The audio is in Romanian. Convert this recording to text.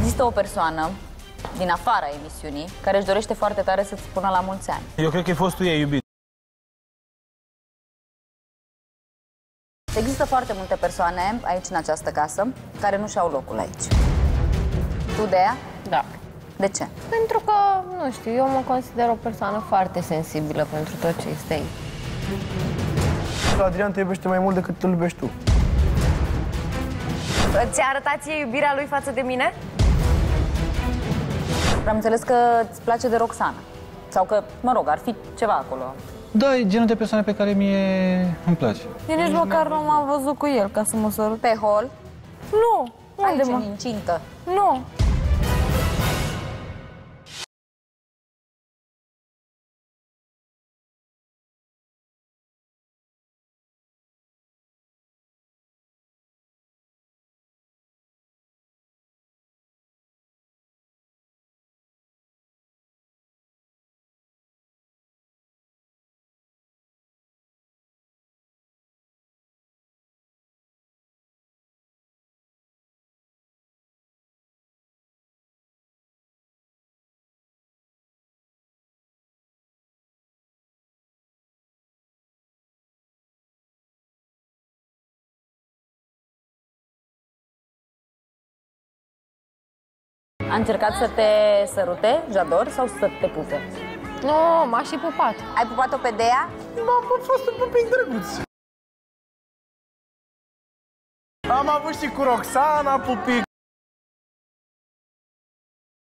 Există o persoană din afara emisiunii care își dorește foarte tare să-ți spună la mulți ani. Eu cred că e fostul ei iubit. Există foarte multe persoane aici în această casă care nu și-au locul aici. Tu de ea? Da. De ce? Pentru că, nu știu, eu mă consider o persoană foarte sensibilă pentru tot ce este aici. Adrian te iubește mai mult decât îl iubești tu. Ți-a arătat ție iubirea lui față de mine? Am înțeles că îți place de Roxana. Sau că, mă rog, ar fi ceva acolo. Da, e genul de persoane pe care mie îmi place. Eu nici măcar nu m-am văzut cu el ca să mă sărut. Pe hol? Nu! Unde, Aici, mă? în incintă? Nu! A încercat să te sărute, Jador, sau să te pupe? Nu, m-a și pupat. Ai pupat-o pe Dea? A fost un pupic drăguț. Am avut și cu Roxana pupic.